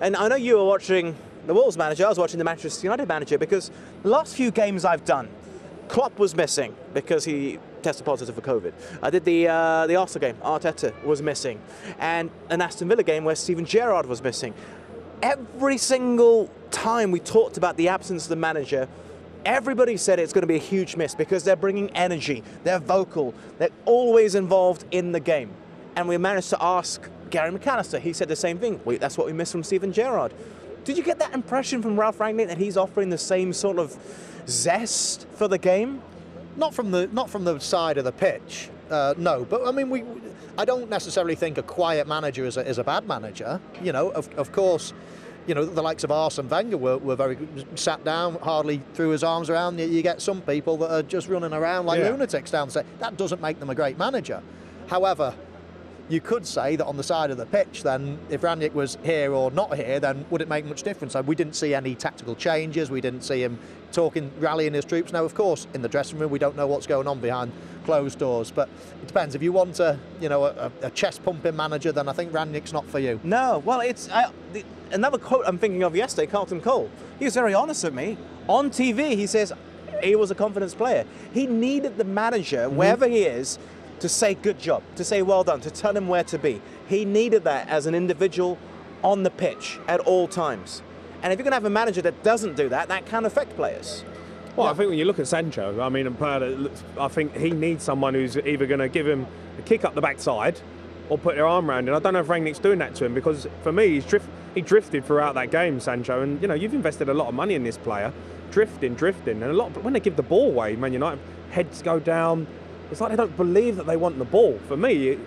And I know you were watching the Wolves manager, I was watching the Manchester United manager, because the last few games I've done, Klopp was missing because he tested positive for COVID. I did the Arsenal game, Arteta was missing. And an Aston Villa game where Steven Gerrard was missing. Every single time we talked about the absence of the manager, everybody said it's going to be a huge miss because they're bringing energy, they're vocal, they're always involved in the game. And we managed to ask Gary McAllister, he said the same thing. That's what we missed from Steven Gerrard. Did you get that impression from Ralph Rangnick that he's offering the same sort of zest for the game? Not from the side of the pitch, no. But I mean, I don't necessarily think a quiet manager is a bad manager. You know, of course, you know, the likes of Arsene Wenger were very sat down, hardly threw his arms around. You get some people that are just running around like lunatics down there. That doesn't make them a great manager. However, you could say that on the side of the pitch, then, if Rangnick was here or not here, then would it make much difference? We didn't see any tactical changes. We didn't see him rallying his troops. Now, of course, in the dressing room, we don't know what's going on behind closed doors. But it depends. If you want a chest-pumping manager, then I think Rangnick's not for you. No. Well, another quote I'm thinking of yesterday, Carlton Cole. He was very honest with me. On TV, he says he was a confidence player. He needed the manager, wherever he is, to say good job, to say well done, to tell him where to be. He needed that as an individual on the pitch at all times. And if you're going to have a manager that doesn't do that, that can affect players. Well, I think when you look at Sancho, I mean, I think he needs someone who's either going to give him a kick up the backside or put their arm around him. I don't know if Rangnick's doing that to him, because for me, he drifted throughout that game, Sancho. And, you know, you've invested a lot of money in this player, drifting. And when they give the ball away, Man United, heads go down. It's like they don't believe that they want the ball. For me,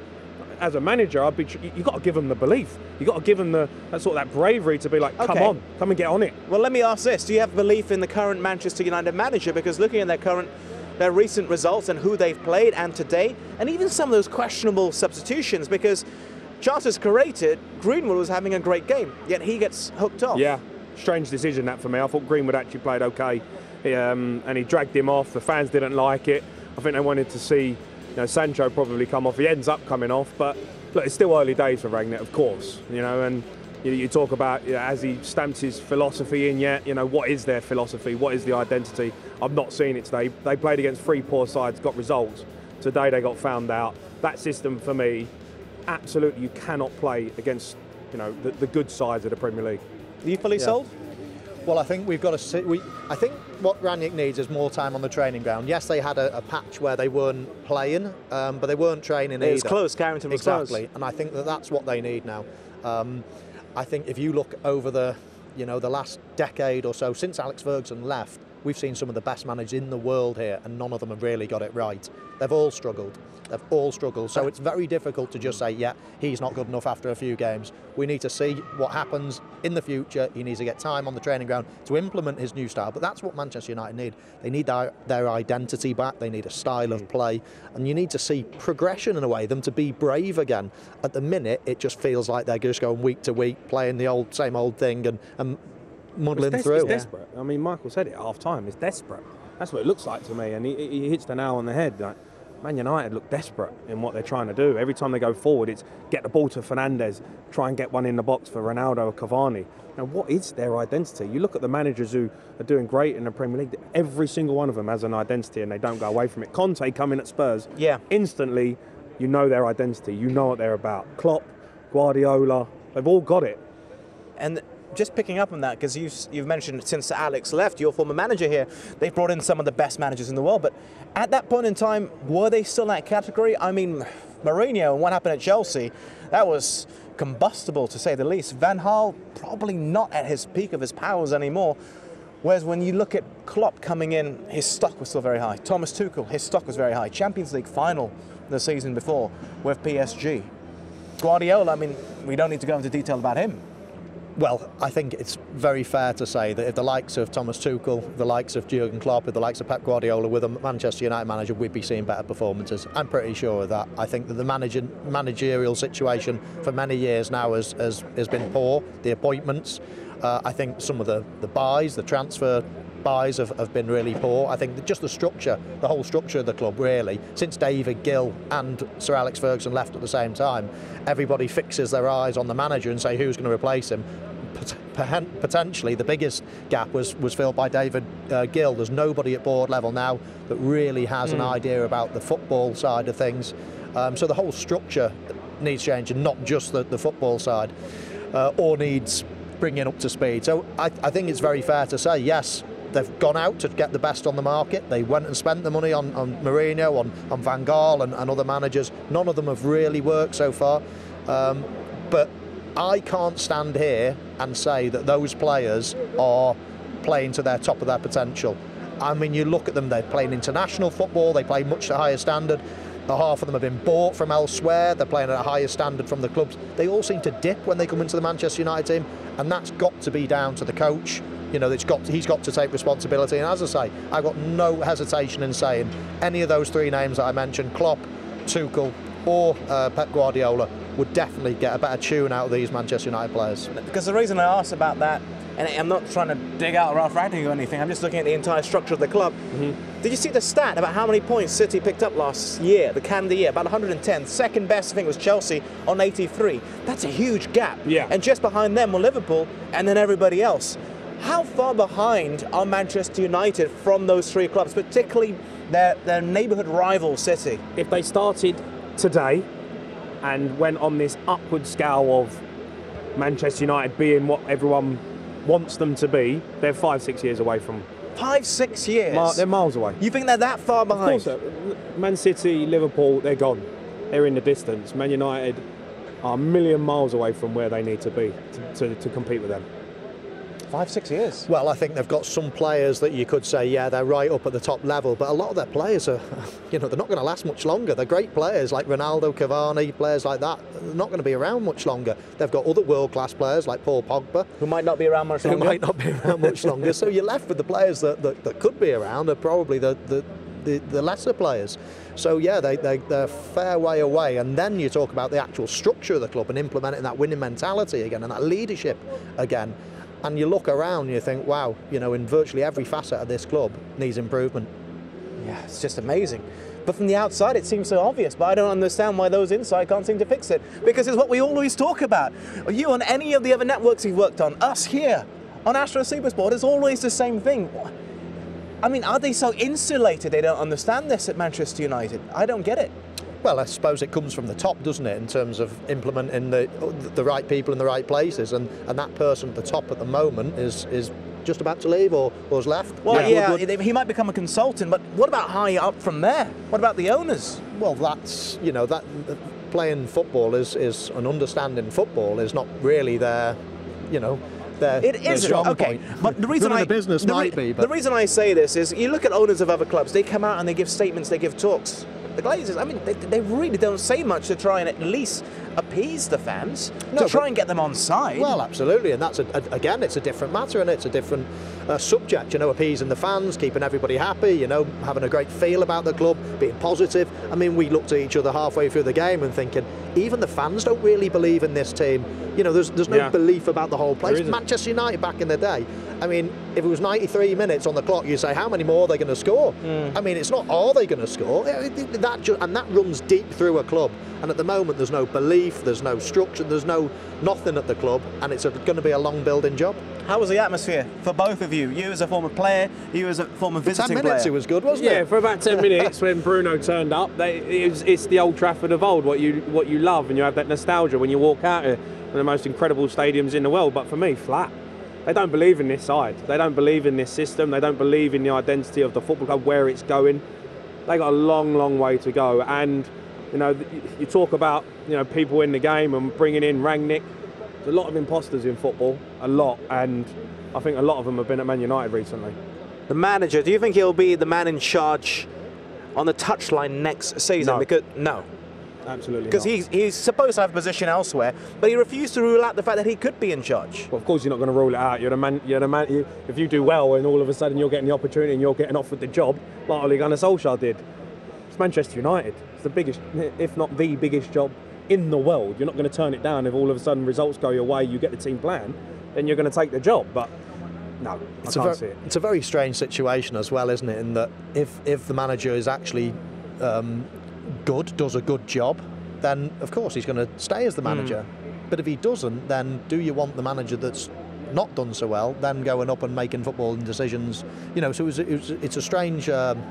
as a manager, you've got to give them the belief. You've got to give them that bravery to be like, come on, come and get on it. Well, let me ask this. Do you have belief in the current Manchester United manager? Because looking at their recent results and who they've played and today, and even some of those questionable substitutions, because chances created, Greenwood was having a great game, yet he gets hooked off. Yeah, strange decision that for me. I thought Greenwood actually played okay, and he dragged him off. The fans didn't like it. I think they wanted to see, Sancho probably come off. He ends up coming off, but look, it's still early days for Rangnick, of course. And you talk about has he stamped his philosophy in yet? What is their philosophy? What is the identity? I've not seen it today. They played against 3 poor sides, got results. Today they got found out. That system for me, absolutely, you cannot play against the good sides of the Premier League. Are you fully sold? Well, I think we've got to see. I think what Rangnick needs is more time on the training ground. Yes, they had a patch where they weren't playing, but they weren't training either. It was close. Carrington was close. Exactly, and I think that's what they need now. I think if you look over the last decade or so since Alex Ferguson left, we've seen some of the best managers in the world here, and none of them have really got it right. They've all struggled. So it's very difficult to just say, yeah, he's not good enough after a few games. We need to see what happens in the future. He needs to get time on the training ground to implement his new style. But that's what Manchester United need. They need their identity back. They need a style of play. And you need to see progression in a way, them to be brave again. At the minute, it just feels like they're just going week to week, playing the same old thing and muddling through. It's desperate. I mean, Michael said it at half-time. It's desperate. That's what it looks like to me. And he hits the nail on the head. Like, Man United look desperate in what they're trying to do. Every time they go forward, it's get the ball to Fernandes, try and get one in the box for Ronaldo or Cavani. Now, what is their identity? You look at the managers who are doing great in the Premier League, every single one of them has an identity and they don't go away from it. Conte coming at Spurs, instantly, you know their identity, you know what they're about. Klopp, Guardiola, they've all got it. And just picking up on that, because you've mentioned since Alex left, your former manager here, they've brought in some of the best managers in the world. But at that point in time, were they still in that category? I mean, Mourinho and what happened at Chelsea, that was combustible to say the least. Van Gaal probably not at his peak of his powers anymore. Whereas when you look at Klopp coming in, his stock was still very high. Thomas Tuchel, his stock was very high. Champions League final the season before with PSG. Guardiola, I mean, we don't need to go into detail about him. Well, I think it's very fair to say that if the likes of Thomas Tuchel, the likes of Jurgen Klopp, if the likes of Pep Guardiola were the Manchester United manager, we'd be seeing better performances. I'm pretty sure of that. I think that the managerial situation for many years now has been poor. The appointments, I think some of the buys, the transfer buys have been really poor. I think that just the structure, the whole structure of the club really, since David Gill and Sir Alex Ferguson left at the same time, everybody fixes their eyes on the manager and say who's going to replace him. potentially the biggest gap was filled by David Gill. There's nobody at board level now that really has an idea about the football side of things. So the whole structure needs changing, not just the football side, or needs bringing up to speed. So I think it's very fair to say, yes, they've gone out to get the best on the market. They went and spent the money on Mourinho, on Van Gaal and other managers. None of them have really worked so far. But I can't stand here and say that those players are playing to their top of their potential. I mean, you look at them, they're playing international football, they play much to higher standard. Half of them have been bought from elsewhere, they're playing at a higher standard from the clubs. They all seem to dip when they come into the Manchester United team, and that's got to be down to the coach. You know, he's got to take responsibility. And as I say, I've got no hesitation in saying any of those three names that I mentioned, Klopp, Tuchel or Pep Guardiola, would definitely get a better tune out of these Manchester United players. Because the reason I asked about that, and I'm not trying to dig out Ralph Rangnick or anything, I'm just looking at the entire structure of the club. Did you see the stat about how many points City picked up last year, the calendar year? About 110. Second best, I think, was Chelsea on 83. That's a huge gap. Yeah. And just behind them were Liverpool and then everybody else. How far behind are Manchester United from those three clubs, particularly their neighbourhood rival City? If they started today and went on this upward scale of Manchester United being what everyone wants them to be, they're 5-6 years away from. 5-6 years? They're miles away. You think they're that far behind? Of course, Man City, Liverpool, they're gone. They're in the distance. Man United are a million miles away from where they need to be to compete with them. 5-6 years? Well, I think they've got some players that you could say, yeah, they're right up at the top level, but a lot of their players are, you know, they're not going to last much longer. They're great players like Ronaldo, Cavani, players like that. They're not going to be around much longer. They've got other world-class players like Paul Pogba, who might not be around much longer. Who might not be around much longer. So you're left with the players that could be around are probably the lesser players. So yeah, they're a fair way away. And then you talk about the actual structure of the club and implementing that winning mentality again and that leadership again. And you look around and you think, wow, you know, in virtually every facet of this club needs improvement. Yeah, it's just amazing. But from the outside, it seems so obvious, but I don't understand why those inside can't seem to fix it. Because it's what we always talk about. You on any of the other networks you've worked on, us here on Astro SuperSport, it's always the same thing. I mean, are they so insulated they don't understand this at Manchester United? I don't get it. Well, I suppose it comes from the top, doesn't it, in terms of implementing the right people in the right places, and that person at the top at the moment is just about to leave or has left. Well, yeah, he might become a consultant, but what about higher up from there? What about the owners? Well, that's, you know, that playing football is and understanding football is not really their, you know, it isn't. Okay, but the reason the reason I say this is you look at owners of other clubs, they come out and they give statements, they give talks. The Glazers, I mean, they really don't say much to try and at least appease the fans, to try and get them on side. Well, absolutely, and that's, again, it's a different matter and it's a different subject, you know, appeasing the fans, keeping everybody happy, you know, having a great feel about the club, being positive. I mean, we looked at each other halfway through the game and thinking, even the fans don't really believe in this team. You know, there's no belief about the whole place. Manchester United back in the day, I mean, if it was 93 minutes on the clock, you say, how many more are they going to score? I mean, it's not, are they going to score? And that runs deep through a club. And at the moment, there's no belief, there's no structure, there's nothing at the club, and it's going to be a long building job. How was the atmosphere for both of you? You as a former player, you as a former visiting 10 minutes player. It was good, wasn't it? Yeah, for about 10 minutes when Bruno turned up, it's the Old Trafford of old, what you love, and you have that nostalgia when you walk out of one of the most incredible stadiums in the world. But for me, flat. They don't believe in this side. They don't believe in this system. They don't believe in the identity of the football club, where it's going. They got a long, long way to go. And you know, you talk about, you know, people in the game and bringing in Rangnick. There's a lot of imposters in football, a lot, and I think a lot of them have been at Man United recently. The manager, do you think he'll be the man in charge on the touchline next season? No. Because no. Absolutely Because he's supposed to have a position elsewhere, but he refused to rule out the fact that he could be in charge. Well, of course you're not going to rule it out. You're the man. If you do well and all of a sudden you're getting the opportunity and you're getting offered the job, like Ole Gunnar Solskjaer did. It's Manchester United. It's the biggest, if not the biggest job in the world. You're not going to turn it down if all of a sudden results go your way, you get the team plan, then you're going to take the job. But no, I can't see it. It's a very strange situation as well, isn't it? In that if the manager is actually good, does a good job, then of course he's going to stay as the manager. But if he doesn't, then do you want the manager that's not done so well, then going up and making footballing decisions. You know, so it's a strange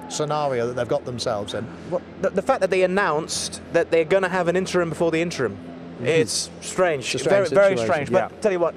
scenario that they've got themselves in. Well, the fact that they announced that they're going to have an interim before the interim, it's strange. It's a strange very situation, strange. yeah. But tell you what,